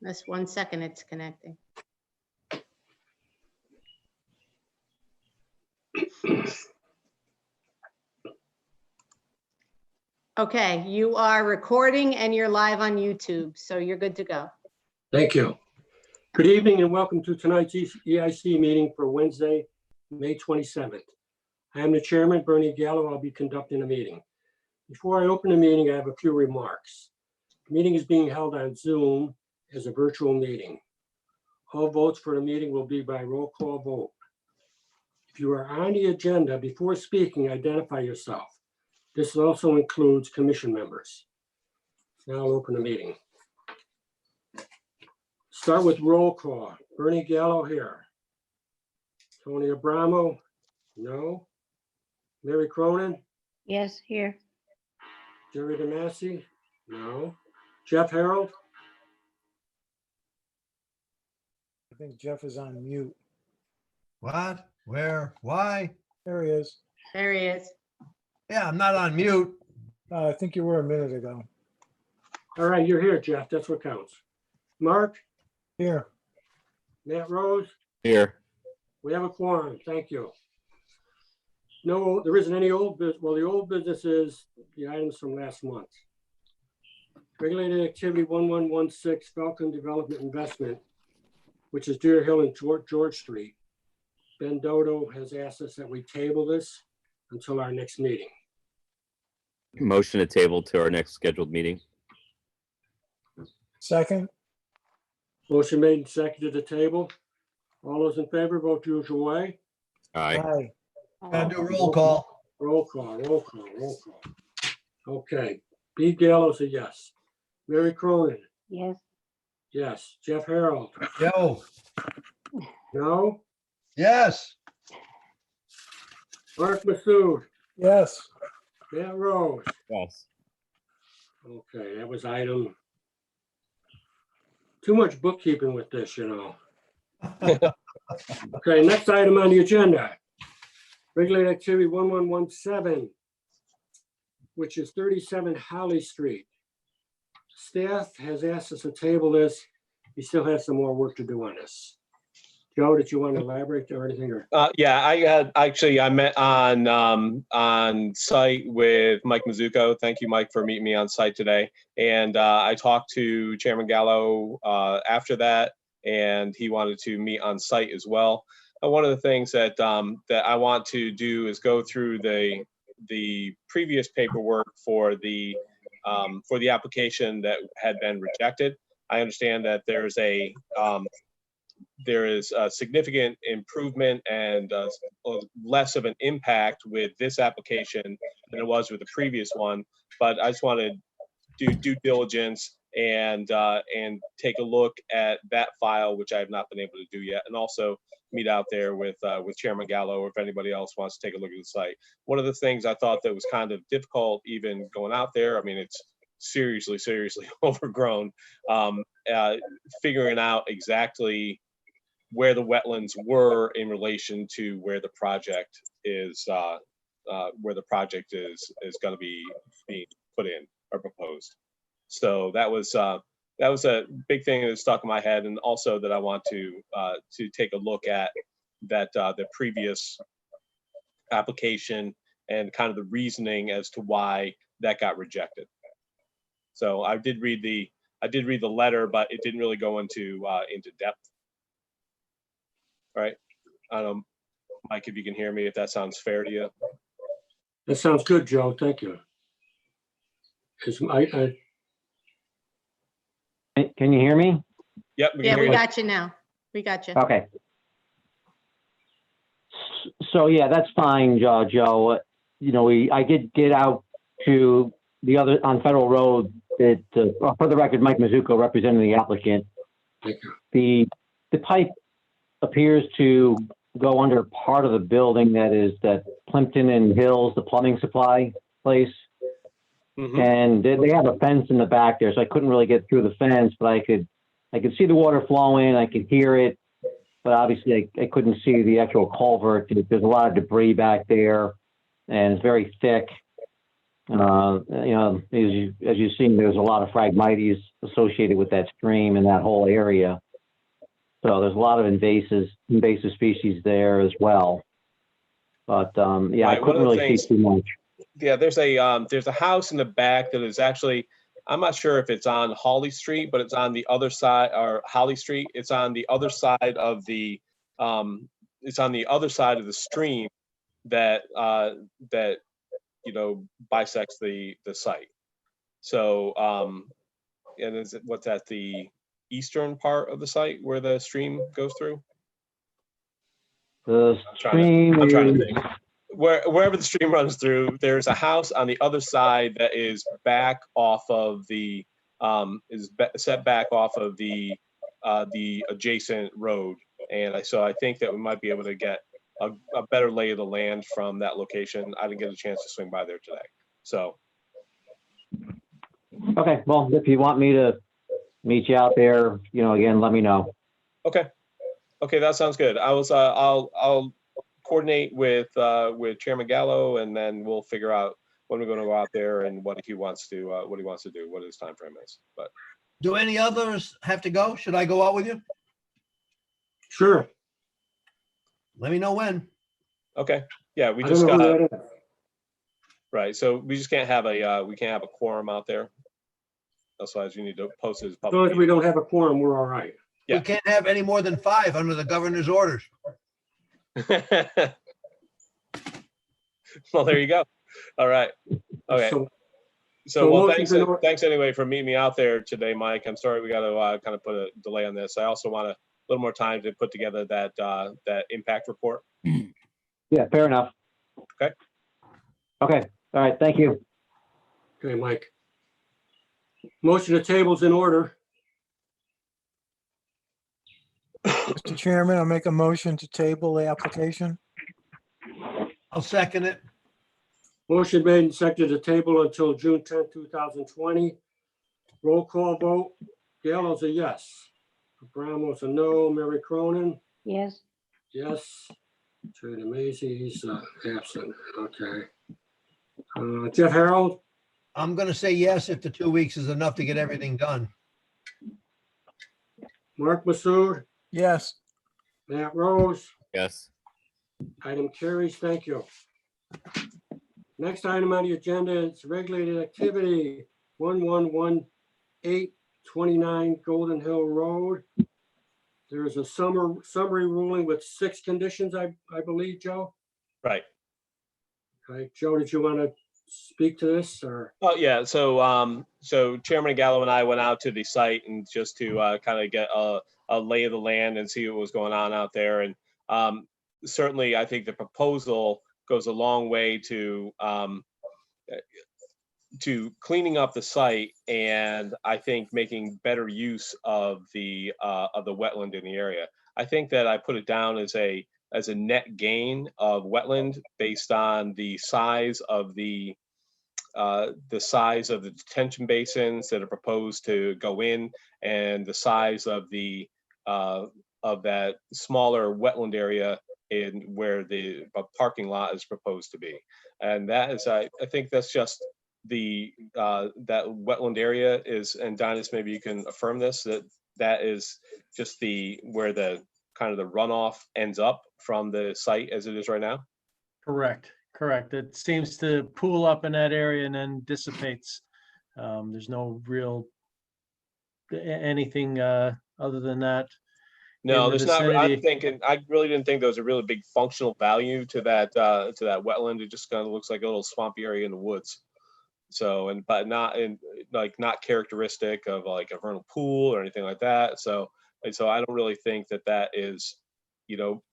Just 1 second, it's connecting. Okay, you are recording and you're live on YouTube, so you're good to go. Thank you. Good evening and welcome to tonight's EIC meeting for Wednesday, May 27th. I am the chairman, Bernie Gallo. I'll be conducting the meeting. Before I open the meeting, I have a few remarks. The meeting is being held on Zoom as a virtual meeting. All votes for the meeting will be by roll call vote. If you are on the agenda, before speaking, identify yourself. This also includes commission members. Now I'll open the meeting. Start with roll call. Bernie Gallo here. Tony Abramo? No. Mary Cronin? Yes, here. Jerry DeMasi? No. Jeff Harold? I think Jeff is on mute. What? Where? Why? There he is. There he is. Yeah, I'm not on mute. I think you were a minute ago. All right, you're here, Jeff. That's what counts. Mark? Here. Matt Rose? Here. We have a quorum. Thank you. No, there isn't any old business. Well, the old business is the items from last month. Regulated activity 1116 Falcon Development Investment, which is Deer Hill and George Street. Ben Dodo has asked us that we table this until our next meeting. Motion to table to our next scheduled meeting. Second. Motion made and seconded to table. All those in favor, vote the usual way. Aye. Aye. Gotta do a roll call. Roll call, roll call, roll call. Okay, B. Gallo's a yes. Mary Cronin, Yes. yes. Jeff Harold, Yo. no. Yes. Mark Massoud, Yes. Matt Rose. Yes. Okay, that was item. Too much bookkeeping with this, you know. Okay, next item on the agenda. Regulated activity 1117, which is 37 Holly Street. Staff has asked us to table this. We still have some more work to do on this. Joe, did you want to elaborate or anything? Or? Yeah, I met on site with Mike Mizuko. Thank you, Mike, for meeting me on site today. And I talked to Chairman Gallo after that, and he wanted to meet on site as well. One of the things that that I want to do is go through the previous paperwork for the application that had been rejected. I understand that there is a significant improvement and less of an impact with this application than it was with the previous one. But I just want to do due diligence and take a look at that file, which I have not been able to do yet, and also meet out there with Chairman Gallo, or if anybody else wants to take a look at the site. One of the things I thought that was kind of difficult even going out there, I mean, it's seriously overgrown, figuring out exactly where the wetlands were in relation to where the project is going to be being put in or proposed. So that was a big thing that stuck in my head, and also that I want to take a look at that the previous application and kind of the reasoning as to why that got rejected. So I did read the letter, but it didn't really go into depth. All right, I don't know, Mike, if you can hear me, if that sounds fair to you. That sounds good, Joe. Thank you. Can you hear me? Yep. Yeah, hear we you. got you now. We got you. Okay. So yeah, that's fine, Joe. You know, I did get out to the other on Federal Road. That for the record, Mike Mizuko representing the applicant. Thank you. The pipe appears to go under part of the building that Plimpton and Hills, the plumbing supply place. Mhm. And they have a fence in the back there, so I couldn't really get through the fence, but I could see the water flowing, I could hear it, but obviously I couldn't see the actual culvert. There's a lot of debris back there, and it's very thick. As you've seen, there's a lot of phragmites associated with that stream and that whole area. So there's a lot of invasive species there as well. But yeah, Right, I one couldn't of the really see too much. Yeah, there's a house in the back that is actually, I'm not sure if it's on Hawley Street, but it's on the other side, or Holly Street. It's on the other side of the stream that bisects the site. So and what's that, the eastern part of the site where the stream goes through? The I'm stream trying to is, think. Wherever the stream runs through, there's a house on the other side that is back off of the set back off of the adjacent road, and so I think that we might be able to get a better lay of the land from that location. I didn't get a chance to swing by there today, so. okay, well, if you want me to meet you out there, again, let me know. Okay, that sounds good. I'll coordinate with Chairman Gallo, and then we'll figure out when we're going to go out there and what he wants to do, what his time frame is. But Do any others have to go? Should I go out with you? Sure. Let me know when. okay, yeah, we I just don't know got who that is. right. So we just can't have a quorum out there. That's why you need to post it as As long public. as we don't have a quorum, we're all right. Yeah. We can't have any more than 5 under the governor's orders. Well, there you go. All right. Okay. So well, thanks anyway for meeting me out there today, Mike. I'm sorry we got to kind of put a delay on this. I also want a little more time to put together that impact report. Yeah, fair enough. Okay. Okay, all right, thank you. Okay, Mike. Motion to tables in order. Mr. Chairman, I'll make a motion to table the application. I'll second it. Motion made and seconded to table until June 10th, 2020. Roll call vote. Gallo's a yes. Abramos a no. Mary Cronin? Yes. Yes. Terry DeMazy, he's absent. Okay. Jeff Harold? I'm going to say yes if the 2 weeks is enough to get everything done. Mark Masood? Yes, Matt Rose? Yes. Item carries. Thank you. Next item on the agenda is regulated activity 111829 Golden Hill Road. There is a summary ruling with 6 conditions, I believe, Joe. Right. Okay, Joe, did you want to speak to this or? Oh yeah. So Chairman Gallo and I went out to the site and just to kind of get a lay of the land and see what was going on out there. And certainly, I think the proposal goes a long way to cleaning up the site, and I think making better use of the wetland in the area. I think that I put it down as a net gain of wetland based on the size of the detention basins that are proposed to go in, and the size of that smaller wetland area in where the parking lot is proposed to be. And that is, I think that's just that wetland area is, and Dennis, maybe you can affirm this, that is just where the kind of the runoff ends up from the site as it is right now. Correct. It seems to pool up in that area and then dissipates. There's no real anything other than that. No, in the there's not. vicinity. I really didn't think there was a really big functional value to that wetland. It just kind of looks like a little swampy area in the woods. So, but not characteristic of like a vernal pool or anything like that. So I don't really think that is,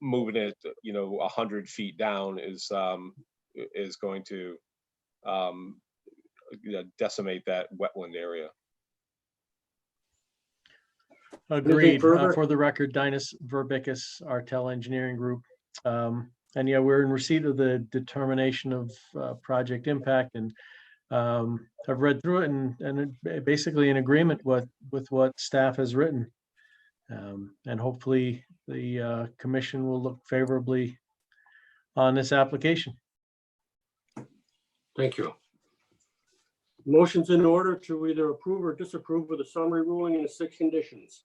moving it, 100 feet down is going to decimate that wetland area. Agreed. further? For the record, Dinas Verbicus, Artel Engineering Group. And yeah, we're in receipt of the determination of project impact, and I've read through it and basically in agreement with what staff has written. And hopefully the commission will look favorably on this application. Thank you. Motion's in order to either approve or disapprove of the summary ruling and the 6 conditions.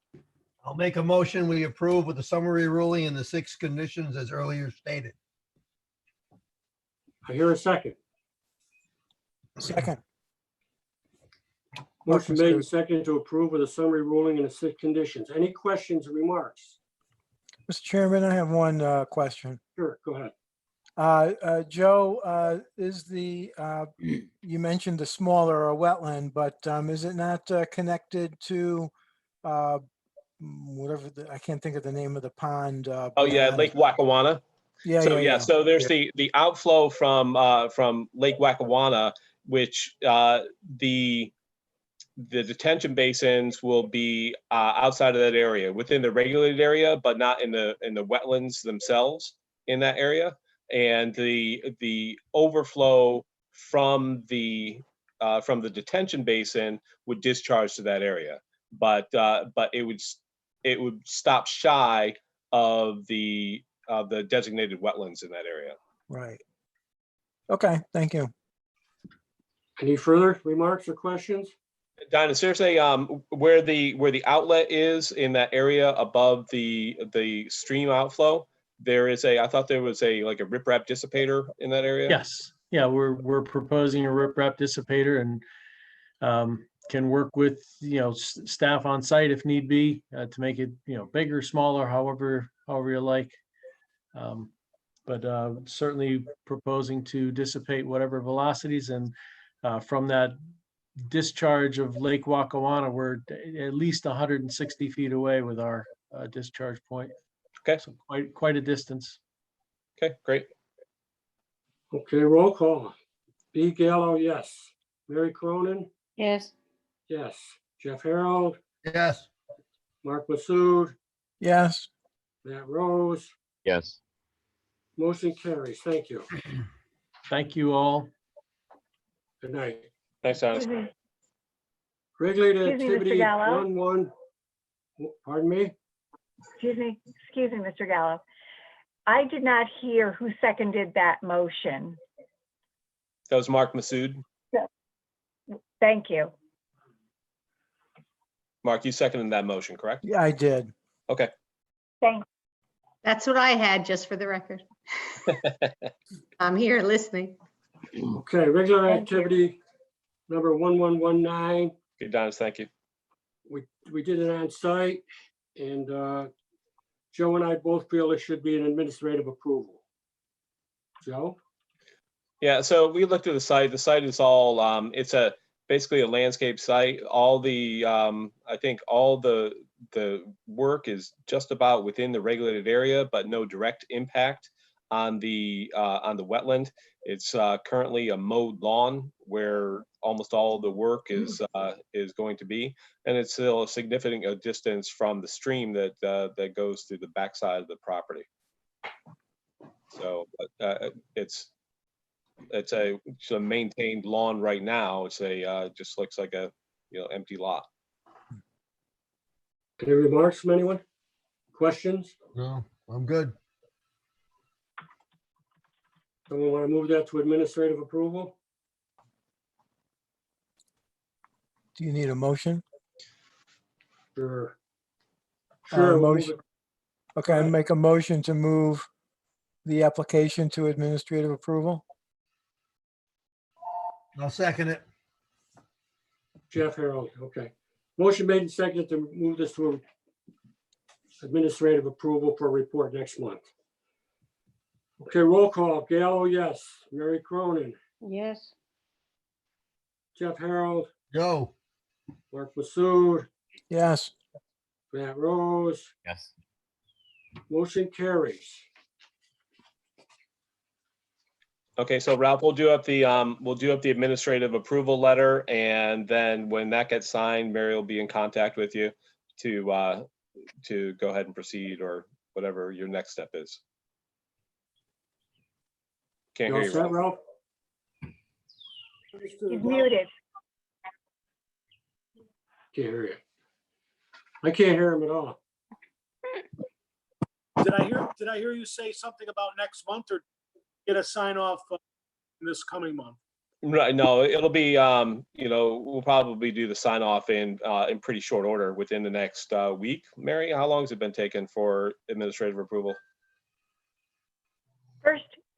I'll make a motion, we approve with the summary ruling and the 6 conditions as earlier stated. I hear a second. Second. Motion Mr. made and seconded to approve of the summary ruling and the 6 conditions. Any questions or remarks? Mr. Chairman, I have one question. Sure, go ahead. Joe, is you mentioned the smaller wetland, but is it not connected to whatever, I can't think of the name of the pond. Oh, yeah, beyond- Lake Wacawana. Yeah, So, yeah. so there's the outflow from Lake Wacawana, which the detention basins will be outside of that area, within the regulated area, but not in the wetlands themselves in that area. And the overflow from the detention basin would discharge to that area, but it would stop shy of the designated wetlands in that area. Right. Okay, thank you. Any further remarks or questions? Dinah, seriously, where the outlet is in that area above the stream outflow, there is I thought there was like a riprap dissipator in that area. Yes, yeah, we're proposing a riprap dissipator and can work with, staff on site if need be, to make it, bigger, smaller, however you like. But certainly proposing to dissipate whatever velocities, and from that discharge of Lake Wacawana, we're at least 160 feet away with our discharge point. Okay. So quite a distance. Okay, great. Okay, roll call. B. Gallo, yes. Mary Cronin? Yes. Yes. Jeff Harold? Yes, Mark Masood? Yes, Matt Rose? Yes. Motion carries. Thank you. Thank you all. Good night. Thanks, Dennis. Excuse me, Regulated Excuse me, Mr. activity Gallo? 11. Pardon me? excuse me, Mr. Gallo. I did not hear who seconded that motion. That was Mark Masood. Thank you. Mark, you seconded that motion, correct? yeah, I did. Okay. Thank, That's what I had, just for the record. I'm here listening. Okay, regular Thank you. activity number 1119. Okay, Dennis, thank you. We did it on site, and Joe and I both feel it should be an administrative approval. Joe? Yeah, so we looked at the site. The site is all, it's basically a landscape site. All the, I think all the work is just about within the regulated area, but no direct impact on the wetland. It's currently a mowed lawn where almost all the work is going to be, and it's still a significant distance from the stream that goes through the backside of the property. So it's a maintained lawn right now. It's just looks like a empty lot. Any remarks from anyone? Questions? no, I'm good. Someone want to move that to administrative approval? Do you need a motion? Sure. Uh, Sure. we'll move motion. it. Okay, I make a motion to move the application to administrative approval. I'll second it. Jeff Harold, okay. Motion made and seconded to move this to administrative approval for a report next month. Okay, roll call. Gallo, yes. Mary Cronin, Yes. Jeff Harold, Joe, Mark Masood, Yes, Matt Rose, Yes. motion carries. Okay, so Ralph, we'll do up the administrative approval letter, and then when that gets signed, Mary will be in contact with you to go ahead and proceed, or whatever your next step is. Can't You hear all you, set, Ralph. Ralph? he's muted. Can't hear you. I can't hear him at all. Did I hear you say something about next month, or get a sign off this coming month? Right, no, it'll be, we'll probably do the sign off in pretty short order within the next week. Mary, how long has it been taken for administrative approval?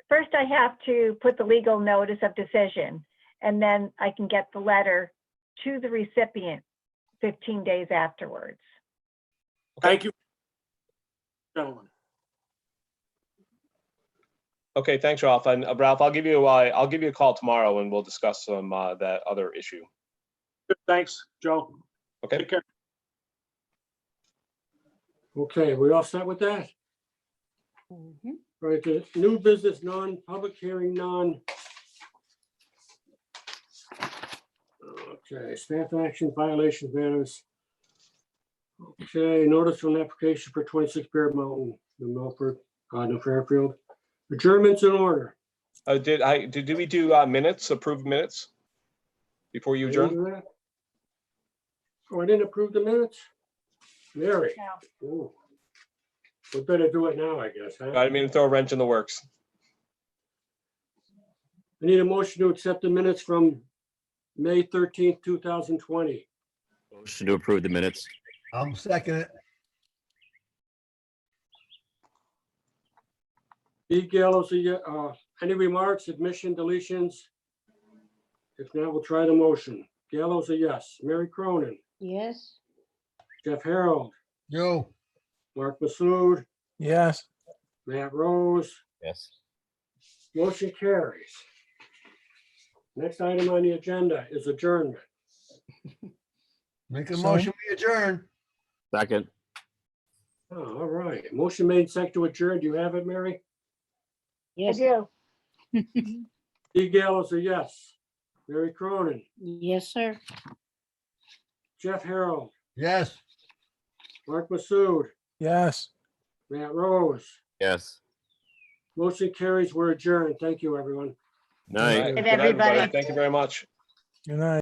First I have to put the legal notice of decision, and then I can get the letter to the recipient 15 days afterwards. Thank you. Gentlemen. Okay, thanks, Ralph. And Ralph, I'll give you a call tomorrow and we'll discuss some that other issue. Thanks, Joe. Okay. Take care. Okay, we all set with that? Right, the new business, non-public hearing, okay, staff action violation matters. Okay, notice from application for 26 Bear Mountain, New Milford, New Fairfield. Adjournment's in order. Did we do minutes, approved minutes before you I didn't adjourn? do that? Oh, I didn't approve the minutes? Mary. Oh. We better do it now, I guess, huh? I didn't mean to throw a wrench in the works. I need a motion to accept the minutes from May 13th, 2020. Motion to approve the minutes. I'm second it. Pete Gallows, any remarks, admission, deletions? If not, we'll try the motion. Gallows, a yes. Mary Cronin, Yes. Jeff Harold, Joe, Mark Masood, Yes. Matt Rose, Yes. motion carries. Next item on the agenda is adjournment. make a So- motion, we adjourn. Second. Oh, all right. Motion made, second to adjourn. Do you have it, Mary? I do. Pete Gallows, a yes. Mary Cronin, Yes, sir. Jeff Harold, Yes. Mark Masood, Yes. Matt Rose. Yes. Motion carries. We're adjourned. Thank you, everyone. Night. All right, Good good night, everybody. Thank you very much. Good night.